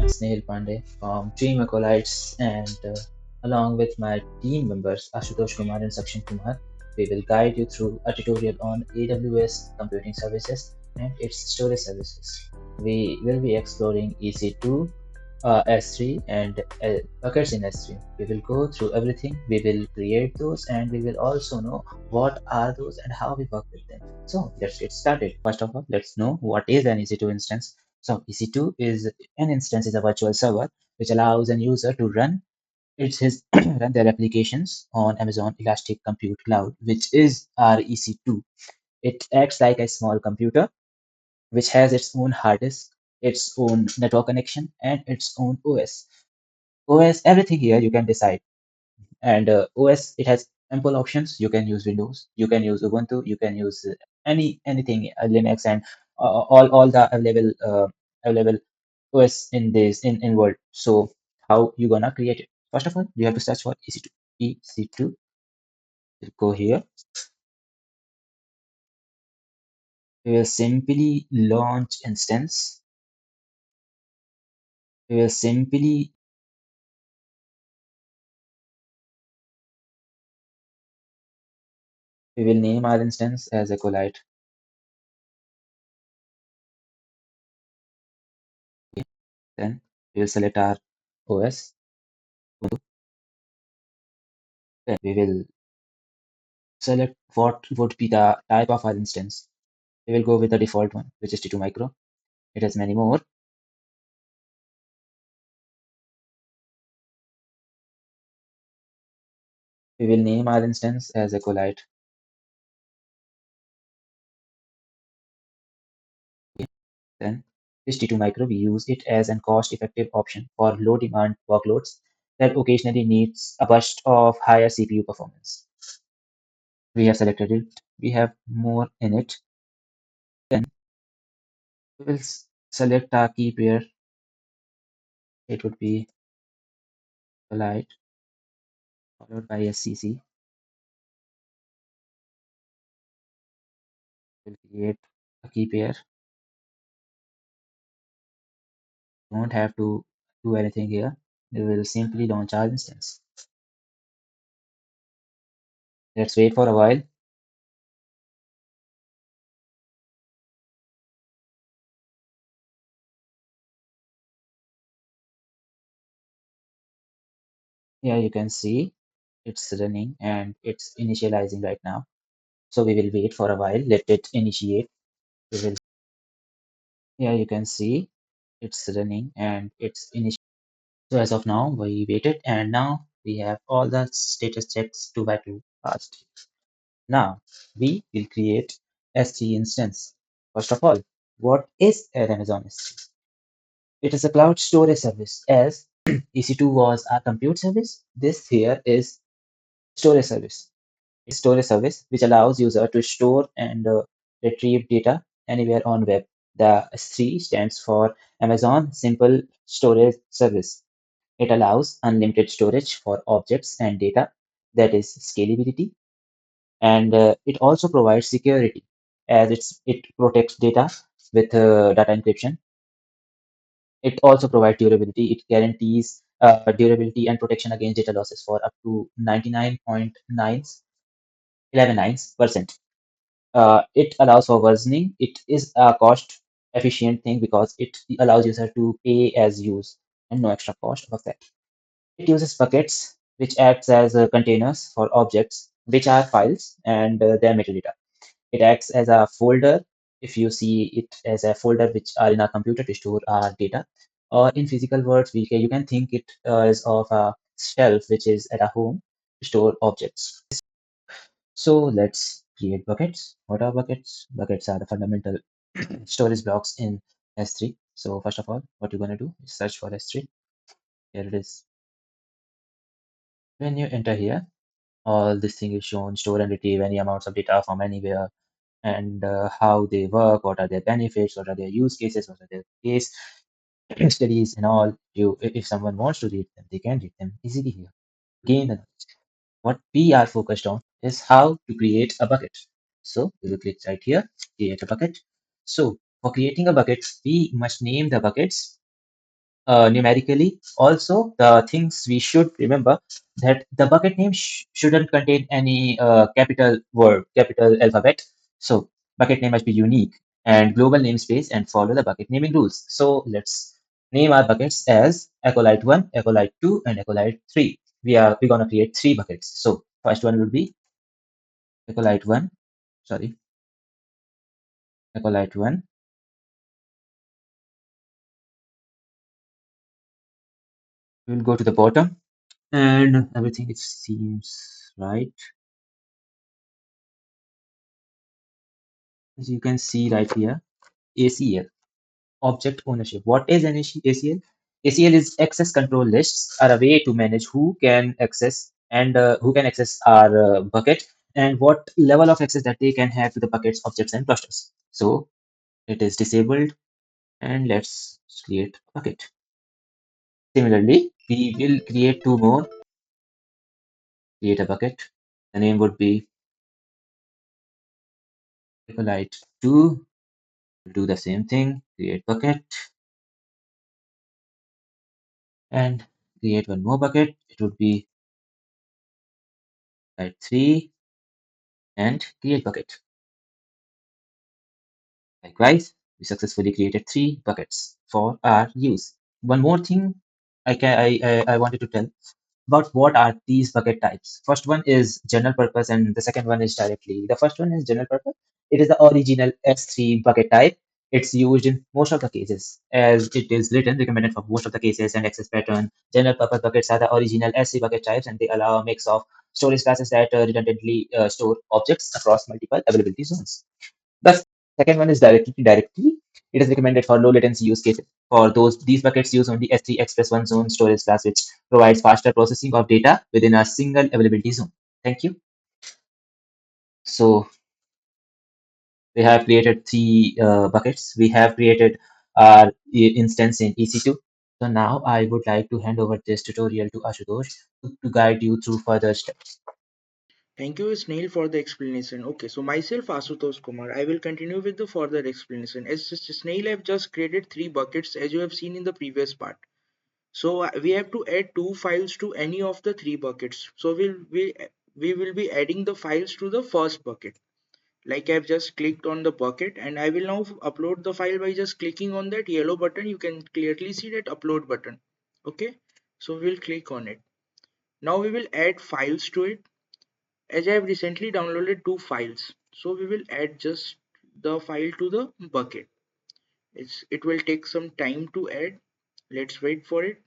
Snail Pandey from Team Acolytes, and along with my team members Ashutosh Kumar and Sakshan Kumar, we will guide you through a tutorial on AWS computing services and its storage services. We will be exploring EC2, S3, and buckets in S3. We will go through everything. We will create those, and we will also know what are those and how we work with them. So let's get started. First of all, let's know what is an EC2 instance. So EC2 is an instance is a virtual server which allows an user to run run their applications on Amazon Elastic Compute Cloud, which is our EC2. It acts like a small computer which has its own hard disk, its own network connection, and its own OS. OS, everything here you can decide. And OS, it has ample options. You can use Windows, you can use Ubuntu, you can use anything Linux, and all the available OS in this in world. So how you gonna create it? First of all, you have to search for EC2. EC2. Go here. We will simply launch instance. We will simply we will name our instance as Acolyte. Then we will select our OS. Then we will select what would be the type of our instance. We will go with the default one, which is T2 Micro. It has many more. We will name our instance as Acolyte. Then this T2 Micro, we use it as a cost-effective option for low-demand workloads that occasionally needs a burst of higher CPU performance. We have selected it. We have more in it. Then we will select our key pair. It would be Acolyte followed by SCC. We'll create a key pair. Don't have to do anything here. We will simply launch our instance. Let's wait for a while. Here you can see it's running and it's initializing right now. So we will wait for a while. Let it initiate. We will. Here you can see it's running and it's initiating. So as of now, we waited and now we have all the status checks 2 by 2 passed. Now we will create S3 instance. First of all, what is an Amazon S3? It is a cloud storage service. As EC2 was a compute service, this here is storage service. It's storage service which allows user to store and retrieve data anywhere on web. The S3 stands for Amazon Simple Storage Service. It allows unlimited storage for objects and data, that is scalability, and it also provides security as it protects data with data encryption. It also provides durability. It guarantees durability and protection against data losses for up to 99.911%. It allows for versioning. It is a cost efficient thing because it allows user to pay as use and no extra cost of that. It uses buckets, which acts as containers for objects, which are files and their metadata. It acts as a folder if you see it as a folder which are in our computer to store our data. Or in physical words, you can think it as of a shelf which is at a home to store objects. So let's create buckets. What are buckets? Buckets are the fundamental storage blocks in S3. So first of all, what you're going to do is search for S3. Here it is. When you enter here, all this thing is shown, store and retrieve any amounts of data from anywhere, and how they work, what are their benefits, what are their use cases, what are their case studies, and all. If someone wants to read them, they can read them easily here. Gain the knowledge. What we are focused on is how to create a bucket. So we will click right here, create a bucket. So for creating a bucket, we must name the buckets numerically. Also, the things we should remember that the bucket name shouldn't contain any capital word, capital alphabet. So bucket name must be unique and global namespace and follow the bucket naming rules. So let's name our buckets as Acolyte 1, Acolyte 2, and Acolyte 3. We're gonna create three buckets. So first one will be Acolyte 1, sorry, Acolyte 1. We'll go to the bottom and everything it seems right. As you can see right here, ACL, object ownership. What is an ACL? ACL is access control lists are a way to manage who can access our bucket and what level of access that they can have to the buckets, objects, and clusters. So it is disabled, and let's create a bucket. Similarly, we will create two more. Create a bucket. The name would be Light 2. Do the same thing. Create bucket and create one more bucket. It would be Light 3 and create bucket. Likewise, we successfully created three buckets for our use. One more thing I wanted to tell about what are these bucket types. First one is general purpose and the second one is directly. The first one is general purpose. It is the original S3 bucket type. It's used in most of the cases as it is written, recommended for most of the cases and access pattern. General purpose buckets are the original S3 bucket types and they allow a mix of storage classes that redundantly store objects across multiple availability zones. The second one is directory. It is recommended for low latency use cases. For these buckets use only S3 Express one zone storage class, which provides faster processing of data within a single availability zone. Thank you. So we have created three buckets. We have created our instance in EC2. So now I would like to hand over this tutorial to Ashutosh to guide you through further steps. Thank you, Snail, for the explanation. Okay, so myself, Asutosh Kumar, I will continue with the further explanation. As Snail, I have just created three buckets as you have seen in the previous part. So we have to add two files to any of the three buckets. So we will be adding the files to the first bucket. Like I've just clicked on the bucket and I will now upload the file by just clicking on that yellow button. You can clearly see that upload button. Okay, so we'll click on it. Now we will add files to it. As I have recently downloaded two files, so we will add just the file to the bucket. It will take some time to add. Let's wait for it.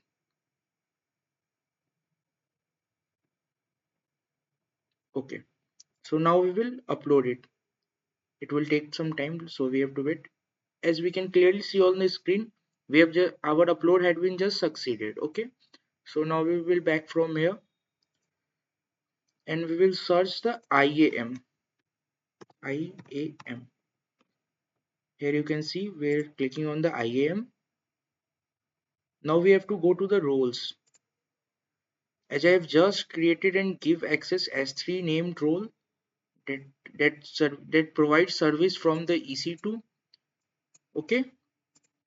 Okay, so now we will upload it. It will take some time, so we have to wait. As we can clearly see on the screen, we have just our upload had been just succeeded. Okay, so now we will back from here and we will search the IAM. IAM. Here you can see we're clicking on the IAM. Now we have to go to the roles. As I have just created and give access S3 named role that that provides service from the EC2. Okay,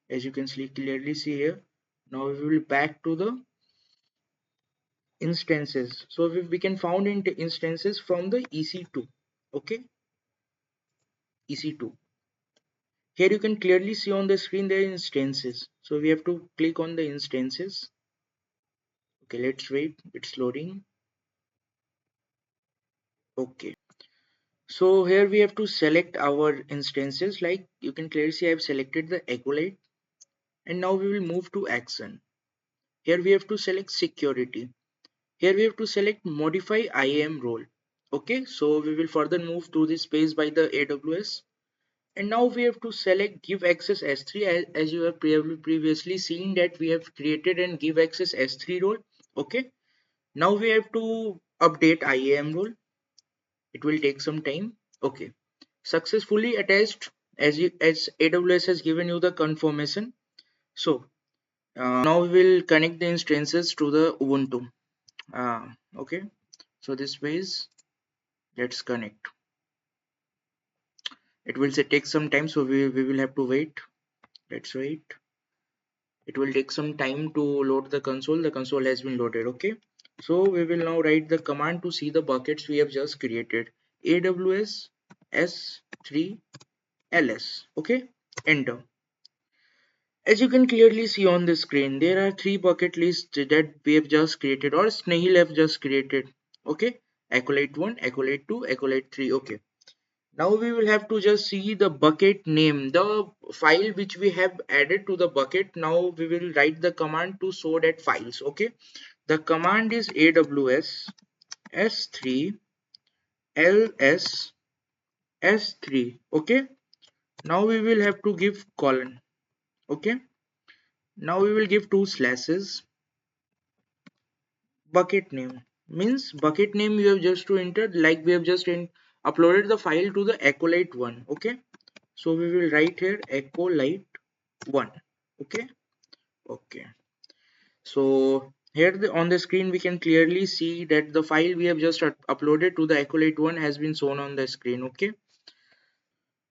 as you can clearly see here. Now we will back to the instances. So we can found in instances from the EC2. Okay, EC2. Here you can clearly see on the screen there are instances. So we have to click on the instances. Okay, let's wait. It's loading. Okay. So here we have to select our instances. Like you can clearly see I have selected the Acolyte and now we will move to action. Here we have to select security. Here we have to select modify IAM role. Okay, so we will further move to this page by the AWS and now we have to select give access S3 as you have previously seen that we have created and give access S3 role. Okay, now we have to update IAM role. It will take some time. Okay, successfully attached as AWS has given you the confirmation. So now we will connect the instances to the Ubuntu. Okay, so this ways let's connect. It will say take some time, so we will have to wait. Let's wait. It will take some time to load the console. The console has been loaded. Okay, so we will now write the command to see the buckets we have just created. AWS S3 LS. Okay, enter. As you can clearly see on the screen, there are three bucket lists that we have just created, or Snehil have just created. Okay, Accolade 1, Accolade 2, Accolade 3. Okay, now we will have to just see the bucket name, the file which we have added to the bucket. Now we will write the command to show that files. Okay, the command is AWS S3 LS S3. Okay, now we will have to give colon. Okay, now we will give two slashes. Bucket name means bucket name you have just to enter, like we have just uploaded the file to the Acolyte one. Okay, so we will write here Acolyte one. Okay, okay. So here on the screen we can clearly see that the file we have just uploaded to the Acolyte one has been shown on the screen. Okay,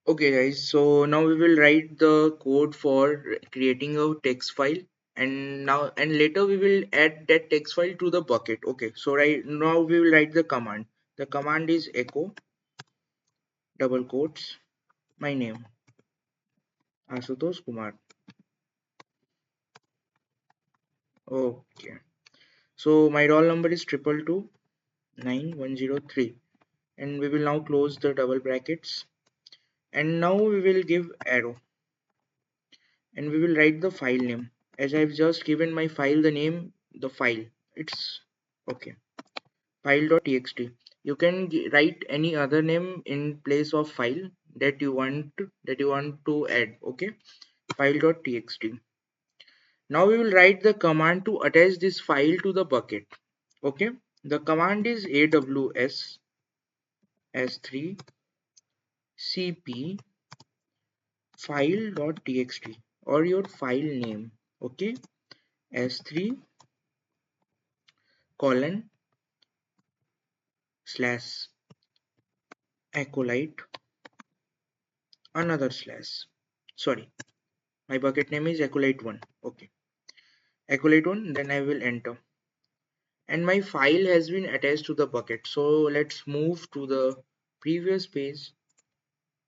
okay guys, so now we will write the code for creating a text file, and later we will add that text file to the bucket. Okay, so right now we will write the command. The command is echo double quotes my name Asutosh Kumar. Okay, so my roll number is 2229103, and we will now close the double brackets, and now we will give arrow, and we will write the file name. As I've just given my file the name, the file, it's okay, file.txt. You can write any other name in place of file that you want to add. Okay, file.txt. Now we will write the command to attach this file to the bucket. Okay, the command is aws s3 cp file.txt, or your file name. Okay, s3 colon slash acolyte another slash, sorry, my bucket name is acolyte 1. Okay, acolyte 1, then I will enter, and my file has been attached to the bucket. So let's move to the previous page,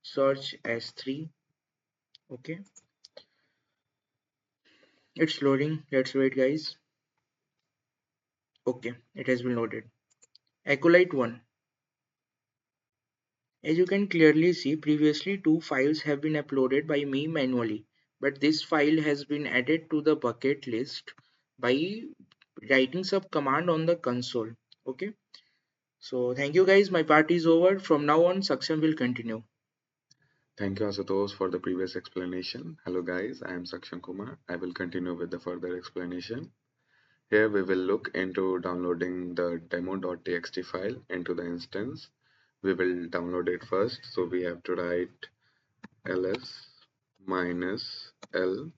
search s3. Okay, it's loading, let's wait guys. Okay, it has been loaded. Acolyte 1. As you can clearly see, previously two files have been uploaded by me manually, but this file has been added to the bucket list by writing some command on the console. Okay, so thank you guys, my part is over. From now on, Saksham will continue. Thank you, Asutosh, for the previous explanation. Hello, guys. I am Sakshan Kumar. I will continue with the further explanation. Here we will look into downloading the demo.txt file into the instance. We will download it first. So we have to write ls minus l.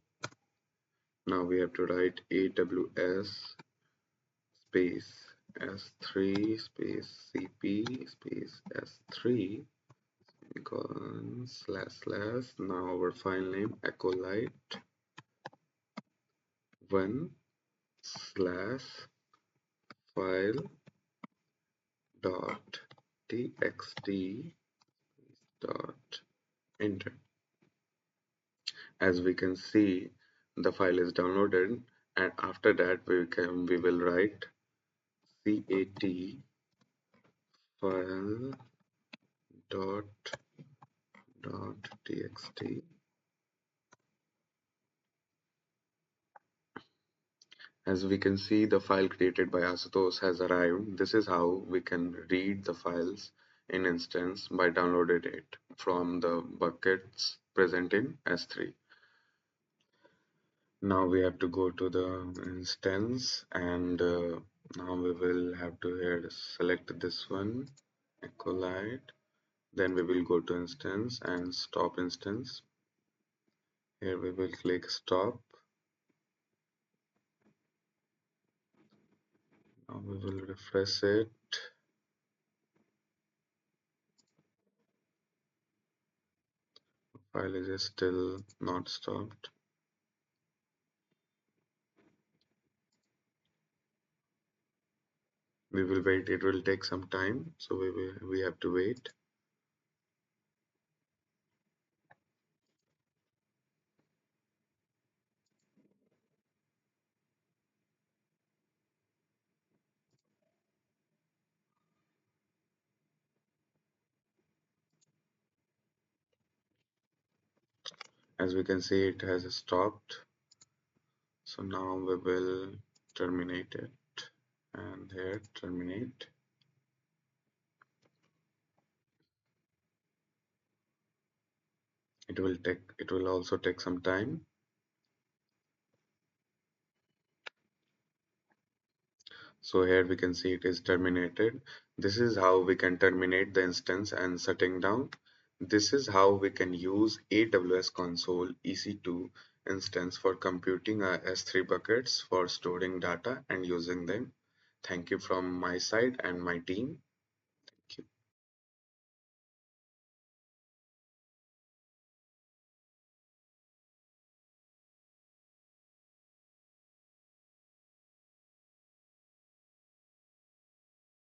Now we have to write aws space s3 space cp space s3 slash slash. Now our file name acolyte 1 slash file dot txt dot enter. As we can see, the file is downloaded, and after that we will write cat file dot txt. As we can see, the file created by Asutosh has arrived. This is how we can read the files in instance by downloading it from the buckets present in S3. Now we have to go to the instance, and now we will have to here select this one, Acolyte. Then we will go to instance and stop instance. Here we will click stop. Now we will refresh it. File is still not stopped. We will wait. It will take some time, so we have to wait. As we can see, it has stopped. So now we will terminate it, and here terminate. It will also take some time. So here we can see it is terminated. This is how we can terminate the instance and shutting down. This is how we can use AWS console EC2 instance for computing our S3 buckets for storing data and using them. Thank you from my side and my team.